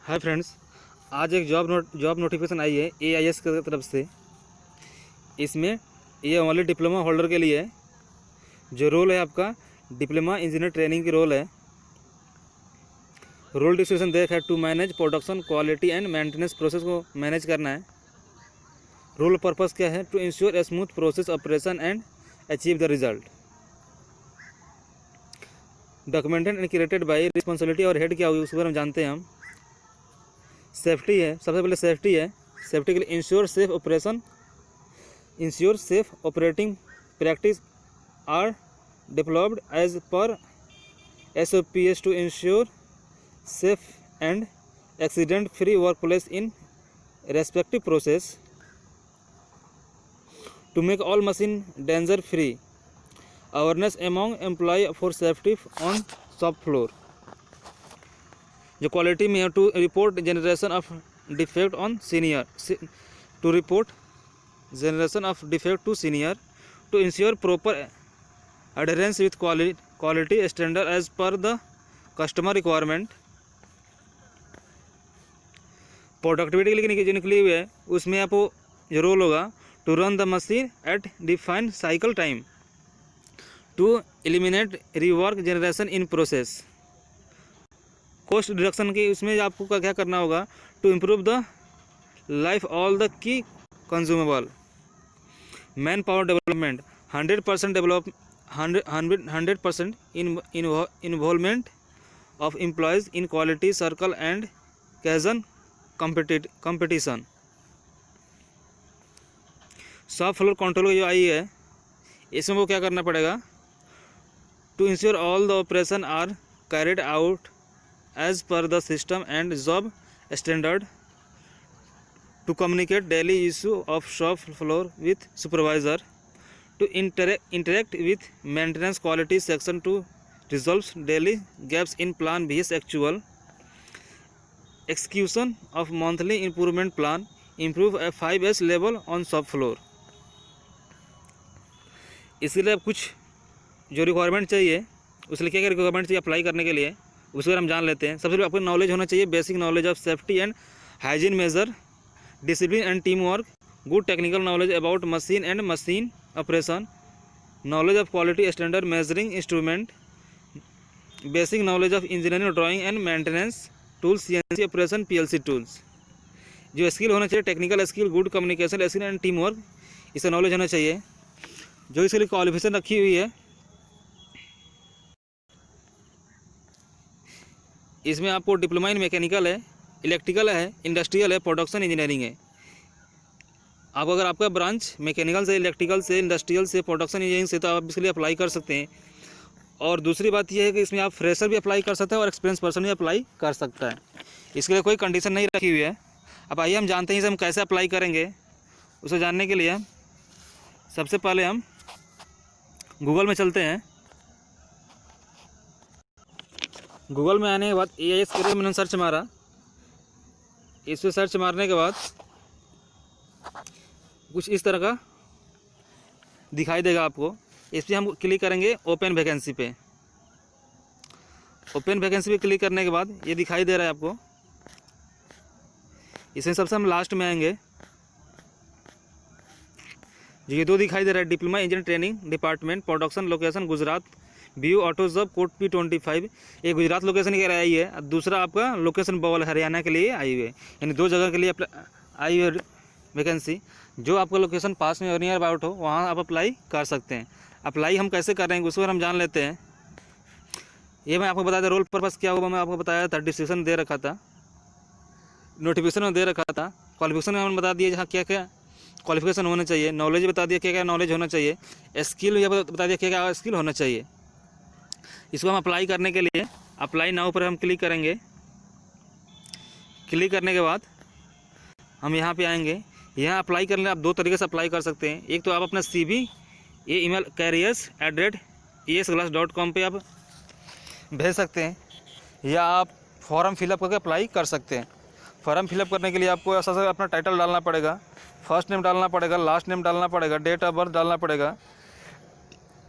Hi friends, आज एक job notification आई है AIS की तरफ से। इसमें ये ओनली डिप्लोमा होल्डर के लिए है। जो रोल है आपका डिप्लोमा इंजीनियर ट्रेनिंग की रोल है। रोल डिस्क्रिप्शन देख है to manage production quality and maintenance process को मैनेज करना है। रोल पर्पस क्या है? To ensure a smooth process operation and achieve the result. Documented and created by responsibility और हेड क्या होगी उसके बारे में जानते हैं हम। सेफ्टी है, सबसे पहले सेफ्टी है। सेफ्टी के लिए ensure safe operating practice are developed as per SOPs to ensure safe and accident free work place in respective process to make all machine danger free. Awareness among employ for safety on shop floor. जो quality में है to report generation of defect on senior to report generation of defect to senior to ensure proper adherence with quality standard as per the customer requirement. Productivity के लिए जो निकली हुई है उसमें आपको जो रोल होगा to run the machine at defined cycle time to eliminate rework generation in process. Cost reduction की उसमें आपको क्या करना होगा to improve the life all the key consumable. Man power development 100% involvement of employees in quality circle and kaizen competition. Shop floor control जो आई है इसमें वो क्या करना पड़ेगा to ensure all the operation are carried out as per the system and job standard to communicate daily issue of shop floor with supervisor to interact with maintenance quality section to resolve daily gaps in plan vs actual execution of monthly improvement plan improve a 5S level on shop floor। इसके लिए अब कुछ जो requirement चाहिए उसके लिए क्या requirement चाहिए अप्लाई करने के लिए उसके बारे में जान लेते हैं। सबसे पहले आपको नॉलेज होना चाहिए basic knowledge of safety and hygiene measure, discipline and team work, good technical knowledge about machine and machine operation, knowledge of quality standard measuring instrument, basic knowledge of engineering drawing and maintenance tools, CNC operation, PLC tools. जो skill होना चाहिए technical skill, good communication skill and team work, इसका knowledge होना चाहिए। जो इसके लिए qualification रखी हुई है इसमें आपको डिप्लोमा इन मैकेनिकल है, इलेक्ट्रिकल है, इंडस्ट्रियल है, प्रोडक्शन इंजीनियरिंग है। आप अगर आपका ब्रांच मैकेनिकल से, इलेक्ट्रिकल से, इंडस्ट्रियल से, प्रोडक्शन इंजीनियरिंग से तो आप इसके लिए अप्लाई कर सकते हैं। और दूसरी बात यह है कि इसमें आप फ्रेशर भी अप्लाई कर सकते हैं और एक्सपीरियंस पर्सन भी अप्लाई कर सकता है। इसके लिए कोई कंडीशन नहीं रखी हुई है। अब आइए हम जानते हैं इसे हम कैसे अप्लाई करेंगे। उसे जानने के लिए सबसे पहले हम गूगल में चलते हैं। गूगल में आने के बाद AIS के लिए मैंने सर्च मारा। इस पर सर्च मारने के बाद कुछ इस तरह का दिखाई देगा आपको। इस पर हम क्लिक करेंगे ओपन वैकेंसी पे। ओपन वैकेंसी पे क्लिक करने के बाद ये दिखाई दे रहा है आपको। इसमें सबसे हम लास्ट में आएंगे। जो ये दो दिखाई दे रहा है diploma engineer training department production location Gujarat view auto job code P25, एक गुजरात लोकेशन के लिए आई है, दूसरा आपका लोकेशन बवल हरियाणा के लिए आई हुई है। यानी दो जगह के लिए आई हुई वैकेंसी। जो आपका लोकेशन पास में और नियर अबाउट हो वहाँ आप अप्लाई कर सकते हैं। अप्लाई हम कैसे कर रहे हैं उस पर हम जान लेते हैं। ये मैं आपको बताया था रोल पर्पस क्या होगा, मैं आपको बताया था, डिस्क्रिप्शन दे रखा था, नोटिफिकेशन में दे रखा था। क्वालिफिकेशन में हमने बता दिया जहाँ क्या क्या क्वालिफिकेशन होना चाहिए, नॉलेज बता दिया क्या क्या नॉलेज होना चाहिए, स्किल भी बता दिया क्या क्या स्किल होना चाहिए। इसको हम अप्लाई करने के लिए अप्लाई नाउ पर हम क्लिक करेंगे। क्लिक करने के बाद हम यहाँ पे आएंगे। यहाँ अप्लाई करने आप दो तरीके से अप्लाई कर सकते हैं। एक तो आप अपना CV ये ईमेल careers@esglass.com पे आप भेज सकते हैं, या आप फॉर्म फिलअप करके अप्लाई कर सकते हैं। फॉर्म फिलअप करने के लिए आपको ऐसा सा अपना टाइटल डालना पड़ेगा, फर्स्ट नेम डालना पड़ेगा, लास्ट नेम डालना पड़ेगा, डेट ऑफ बर्थ डालना पड़ेगा,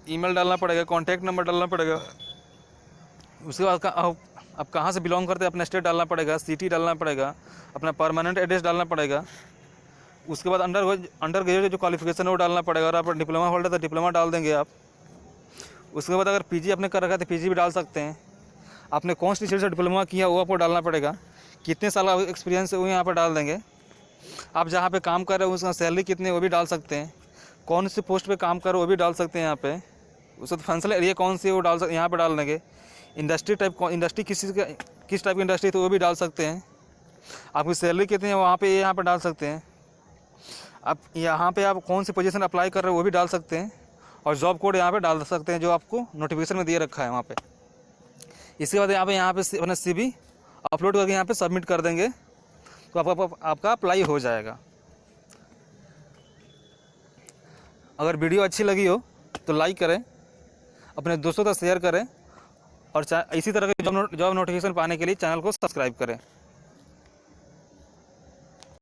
ईमेल डालना पड़ेगा, कॉन्टैक्ट नंबर डालना पड़ेगा। उसके बाद आप कहाँ से बिलोंग करते हैं अपना स्टेट डालना पड़ेगा, सिटी डालना पड़ेगा, अपना परमानेंट एड्रेस डालना पड़ेगा। उसके बाद अंडर ग्रेजुएट जो क्वालिफिकेशन है वो डालना पड़ेगा। अगर आप डिप्लोमा होल्डर तो डिप्लोमा डाल देंगे आप। उसके बाद अगर पीजी आपने कर रखा है तो पीजी भी डाल सकते हैं। आपने कौन सी स्टेट से डिप्लोमा किया वो आपको डालना पड़ेगा। कितने साल का एक्सपीरियंस है वो यहाँ पर डाल देंगे। आप जहाँ पे काम कर रहे हो उसका सैलरी कितनी है वो भी डाल सकते हैं। कौन सी पोस्ट पे काम कर रहे हो वो भी डाल सकते हैं यहाँ पे। उसके बाद फंक्शनल एरिया कौन सी है वो डाल सकते, यहाँ पे डाल देंगे। इंडस्ट्री किस टाइप की इंडस्ट्री तो वो भी डाल सकते हैं। आपकी सैलरी कितनी है वहाँ पे यहाँ पर डाल सकते हैं। आप यहाँ पे आप कौन सी पोजीशन अप्लाई कर रहे हो वो भी डाल सकते हैं। और जॉब कोड यहाँ पे डाल सकते हैं जो आपको नोटिफिकेशन में दिए रखा है वहाँ पे। इसके बाद यहाँ पे अपना CV अपलोड करके यहाँ पे सबमिट कर देंगे तो आपका अप्लाई हो जाएगा। अगर वीडियो अच्छी लगी हो तो लाइक करें, अपने दोस्तों तक शेयर करें और इसी तरह के जॉब नोटिफिकेशन पाने के लिए चैनल को सब्सक्राइब करें।